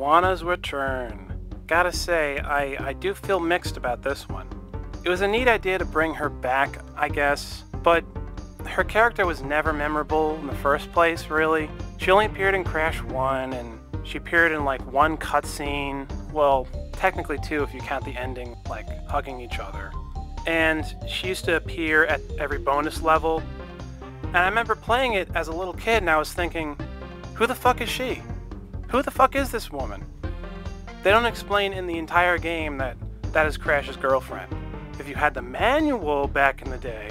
Tawana'S Return. Gotta say, I do feel mixed about this one. It was a neat idea to bring her back, I guess, but her character was never memorable in the first place, really. She only appeared in Crash 1, and she appeared in like one cutscene. Well, technically two if you count the ending, like hugging each other. And she used to appear at every bonus level. And I remember playing it as a little kid and I was thinking, who the fuck is she? Who the fuck is this woman? They don't explain in the entire game that that is Crash's girlfriend. If you had the manual back in the day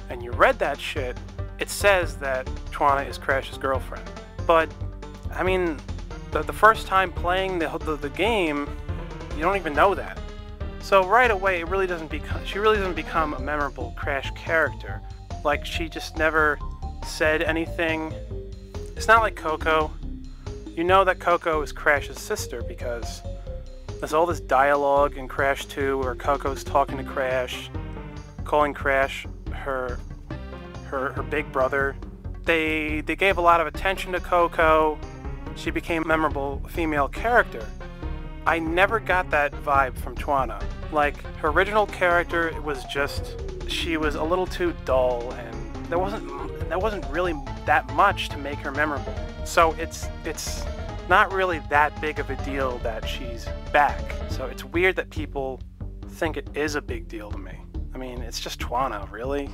and you read that shit, it says that Tawna is Crash's girlfriend. But, I mean, the first time playing the game, you don't even know that. So right away, she really doesn't become a memorable Crash character. Like, she just never said anything. It's not like Coco. You know that Coco is Crash's sister because there's all this dialogue in Crash 2 where Coco's talking to Crash, calling Crash her big brother. They gave a lot of attention to Coco. She became a memorable female character. I never got that vibe from Tawna. Like, her original character, it was just, she was a little too dull, and there wasn't really that much to make her memorable. So it's not really that big of a deal that she's back. So it's weird that people think it is a big deal to me. I mean, it's just Tawna, really.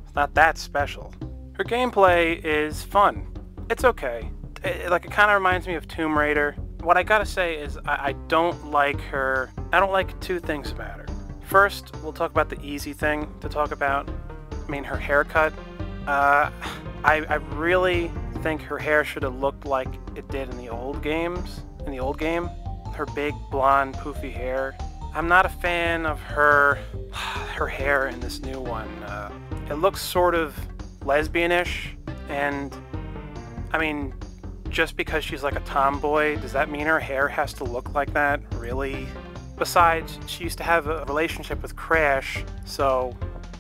It's not that special. Her gameplay is fun. It's okay. It kind of reminds me of Tomb Raider. What I gotta say is I don't like her. I don't like two things about her. First, we'll talk about the easy thing to talk about. I mean, her haircut. I really think her hair should have looked like it did in the old games. In the old game, her big blonde poofy hair. I'm not a fan of her hair in this new one. It looks sort of lesbianish, and I mean, just because she's like a tomboy, does that mean her hair has to look like that? Really? Besides, she used to have a relationship with Crash,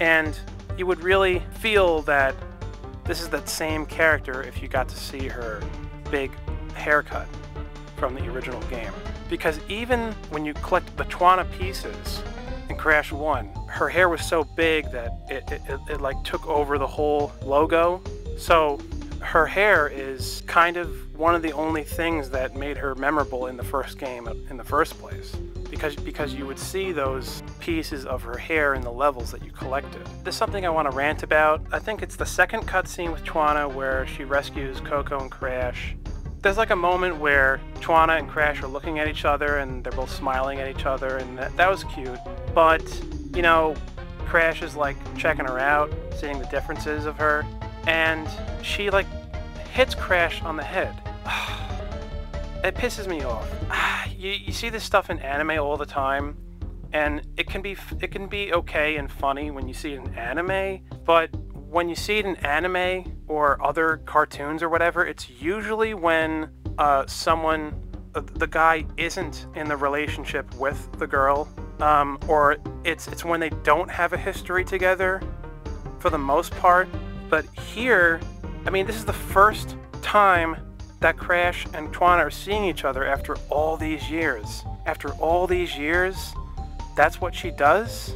and you would really feel that this is that same character if you got to see her big haircut from the original game. Because even when you collect the Tawna pieces in Crash 1, her hair was so big that it like took over the whole logo. So her hair is kind of one of the only things that made her memorable in the first game in the first place. Because you would see those pieces of her hair in the levels that you collected. There's something I want to rant about. I think it's the second cutscene with Tawna where she rescues Coco and Crash. There's like a moment where Tawna and Crash are looking at each other and they're both smiling at each other, and that was cute. But, you know, Crash is like checking her out, seeing the differences of her, and she like hits Crash on the head. It pisses me off. You see this stuff in anime all the time, and it can be okay and funny when you see it in anime, but when you see it in anime or other cartoons or whatever, it's usually when the guy isn't in the relationship with the girl, or it's when they don't have a history together for the most part. But here, I mean, this is the first time that Crash and Tawna are seeing each other after all these years. After all these years, that's what she does?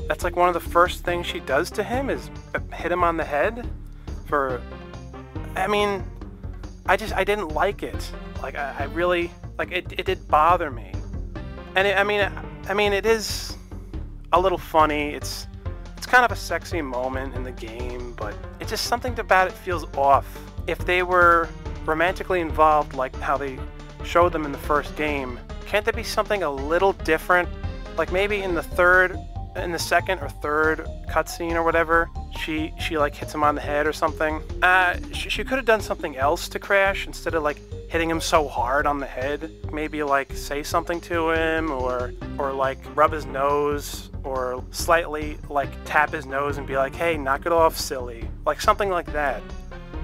That's like one of the first things she does to him is hit him on the head? I mean, I didn't like it. Like, I really, like, it did bother me. And I mean, it is a little funny. It's kind of a sexy moment in the game, but it's just something about it feels off. If they were romantically involved like how they showed them in the first game, can't there be something a little different? Like maybe in the second or third cutscene or whatever, she like hits him on the head or something. She could have done something else to Crash instead of like hitting him so hard on the head. Maybe like say something to him, or like rub his nose, or slightly like tap his nose and be like, hey, knock it off, silly. Like something like that.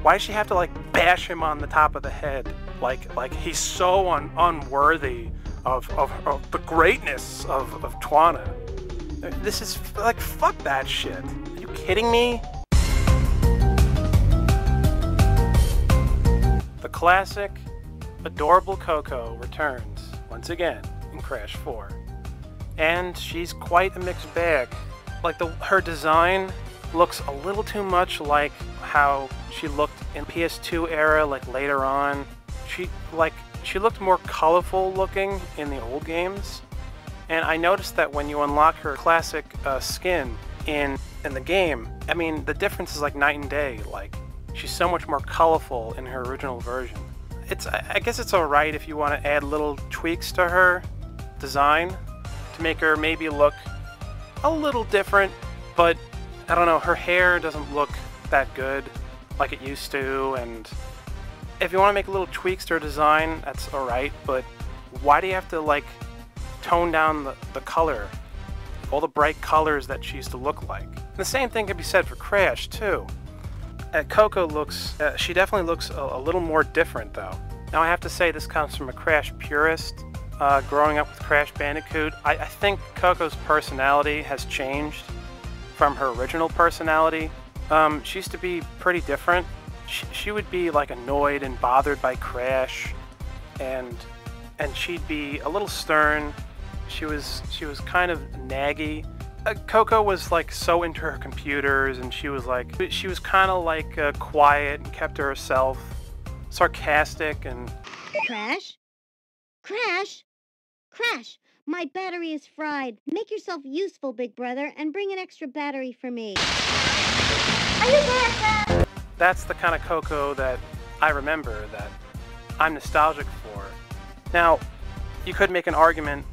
Why does she have to like bash him on the top of the head? Like he's so unworthy of the greatness of Tawna. This is like, fuck that shit. Are you kidding me? The classic, adorable Coco returns. once again in Crash 4. And she's quite a mixed bag. Like her design looks a little too much like how she looked in PS2 era, like later on. She looked more colorful looking in the old games. And I noticed that when you unlock her classic skin in the game, I mean, the difference is like night and day. Like, she's so much more colorful in her original version. I guess it's alright if you want to add little tweaks to her design to make her maybe look a little different, but I don't know, her hair doesn't look that good like it used to, and if you want to make little tweaks to her design, that's alright, but why do you have to, like, tone down the color, all the bright colors that she used to look like? And the same thing can be said for Crash, too. Coco looks, she definitely looks a little more different, though. Now, I have to say, this comes from a Crash purist. Growing up with Crash Bandicoot, I think Coco's personality has changed from her original personality. She used to be pretty different. She would be like annoyed and bothered by Crash, and she'd be a little stern. She was kind of naggy. Coco was like so into her computers, and she was kind of like quiet and kept to herself, sarcastic and... Crash? Crash? Crash! My battery is fried. Make yourself useful, big brother, and bring an extra battery for me. Are you there, Dad? That's the kind of Coco that I remember, that I'm nostalgic for. Now, you could make an argument,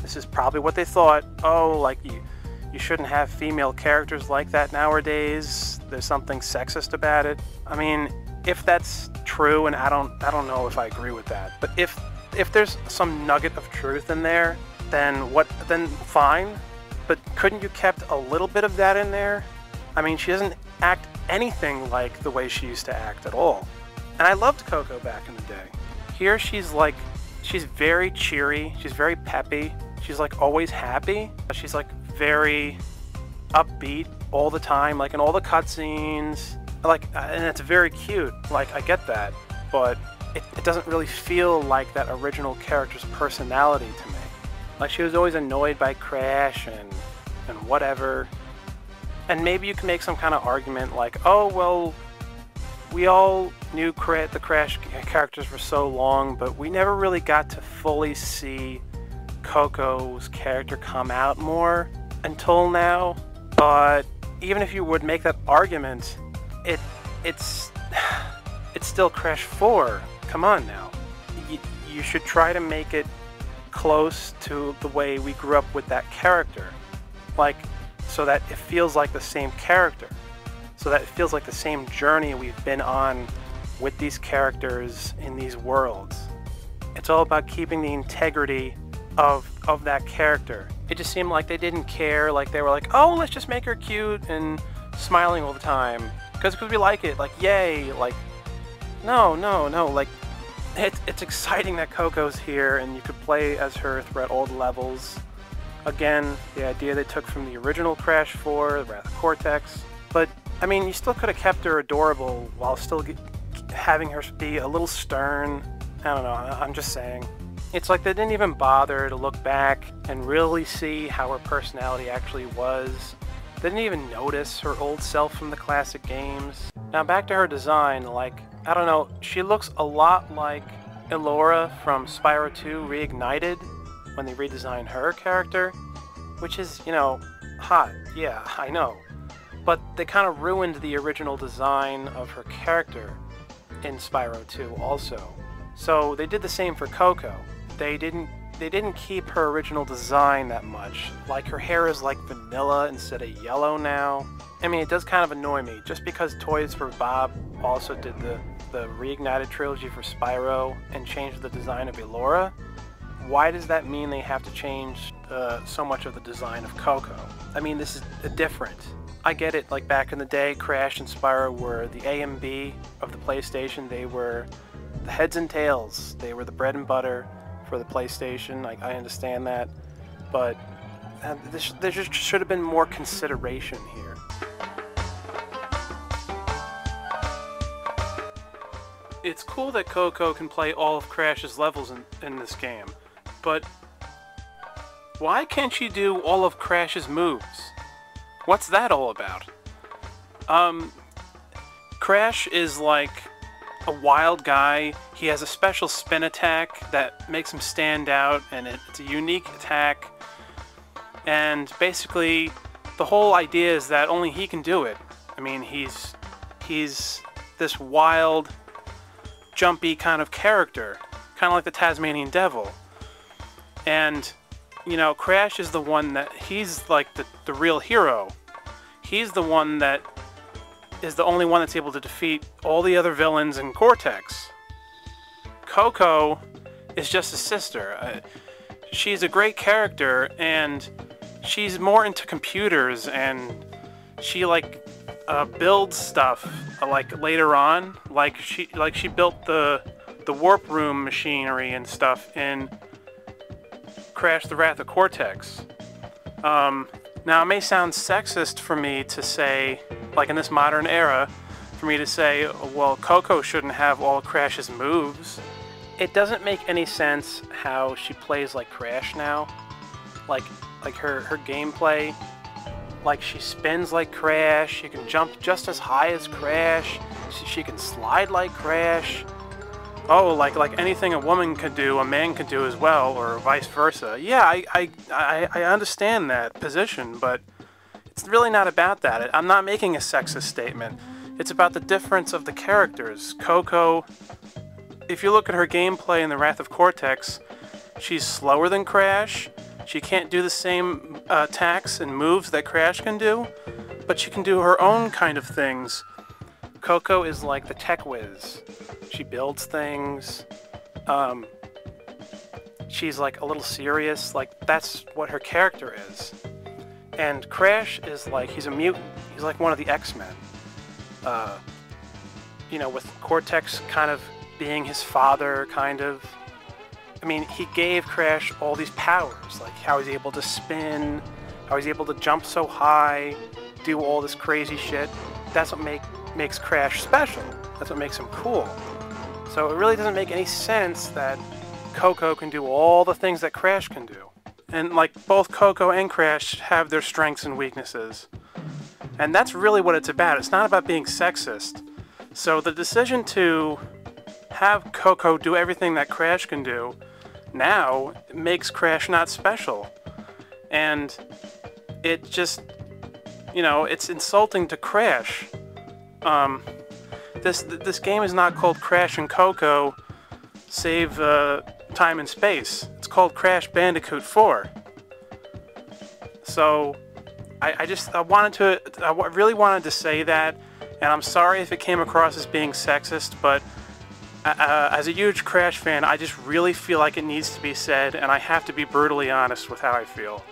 this is probably what they thought, oh, like you shouldn't have female characters like that nowadays, there's something sexist about it. I mean, if that's true, and I don't know if I agree with that, but if there's some nugget of truth in there, then fine, but couldn't you kept a little bit of that in there? I mean, she doesn't act anything like the way she used to act at all. And I loved Coco back in the day. Here she's very cheery, she's very peppy, she's like always happy, she's like very upbeat all the time, like in all the cutscenes, like, and it's very cute, like I get that, but it doesn't really feel like that original character's personality to me. Like, she was always annoyed by Crash and whatever. And maybe you can make some kind of argument like, oh, well, we all knew the Crash characters for so long, but we never really got to fully see Coco's character come out more until now. But even if you would make that argument, it's still Crash 4. Come on now. You should try to make it close to the way we grew up with that character. Like, so that it feels like the same character. So that it feels like the same journey we've been on with these characters in these worlds. It's all about keeping the integrity of that character. It just seemed like they didn't care. Like, they were like, oh, let's just make her cute and smiling all the time. Because we like it. Like, yay. Like, no. Like, it's exciting that Coco's here and you could play as her throughout all the levels. Again, the idea they took from the original Crash 4, the Wrath of Cortex. But, I mean, you still could have kept her adorable while still having her be a little stern. I don't know, I'm just saying. It's like they didn't even bother to look back and really see how her personality actually was. They didn't even notice her old self from the classic games. Now back to her design, like, I don't know, she looks a lot like Elora from Spyro 2 Reignited when they redesigned her character, which is, you know, hot, yeah, I know. But they kind of ruined the original design of her character in Spyro 2 also. So they did the same for Coco. They didn't keep her original design that much. Like, her hair is like vanilla instead of yellow now. I mean, it does kind of annoy me, just because Toys for Bob also did the Reignited trilogy for Spyro and changed the design of Elora. Why does that mean they have to change so much of the design of Coco? I mean, this is different. I get it, like back in the day, Crash and Spyro were the A and B of the PlayStation. They were the heads and tails. They were the bread and butter for the PlayStation. I understand that, but there just should have been more consideration here. It's cool that Coco can play all of Crash's levels in this game, but why can't she do all of Crash's moves? What's that all about? Crash is like a wild guy. He has a special spin attack that makes him stand out, and it's a unique attack. And basically, the whole idea is that only he can do it. I mean, he's this wild, jumpy kind of character, kind of like the Tasmanian Devil. And, you know, Crash is the one that, he's like the real hero. He's the one that is the only one that's able to defeat all the other villains in Cortex. Coco is just a sister. She's a great character, and she's more into computers, and she like builds stuff like later on. Like she built the warp room machinery and stuff in Crash: The Wrath of Cortex. Now, it may sound sexist for me to say, like in this modern era, for me to say, well, Coco shouldn't have all Crash's moves. It doesn't make any sense how she plays like Crash now. Like her gameplay, like she spins like Crash, she can jump just as high as Crash, she can slide like Crash. Oh, like anything a woman could do, a man could do as well, or vice versa. Yeah, I understand that position, but it's really not about that. I'm not making a sexist statement. It's about the difference of the characters. Coco, if you look at her gameplay in The Wrath of Cortex, she's slower than Crash. She can't do the same attacks and moves that Crash can do, but she can do her own kind of things. Coco is like the tech whiz. She builds things. She's like a little serious. Like, that's what her character is. And Crash is like, he's a mutant. He's like one of the X-Men. You know, with Cortex kind of being his father, kind of. I mean, he gave Crash all these powers, like how he's able to spin, how he's able to jump so high, do all this crazy shit. That's what makes Crash special. That's what makes him cool. So it really doesn't make any sense that Coco can do all the things that Crash can do. And like both Coco and Crash have their strengths and weaknesses. And that's really what it's about. It's not about being sexist. So the decision to have Coco do everything that Crash can do now makes Crash not special. And it just, you know, it's insulting to Crash. This game is not called Crash and Coco Save Time and Space. It's called Crash Bandicoot 4. So I really wanted to say that, and I'm sorry if it came across as being sexist, but as a huge Crash fan, I just really feel like it needs to be said, and I have to be brutally honest with how I feel.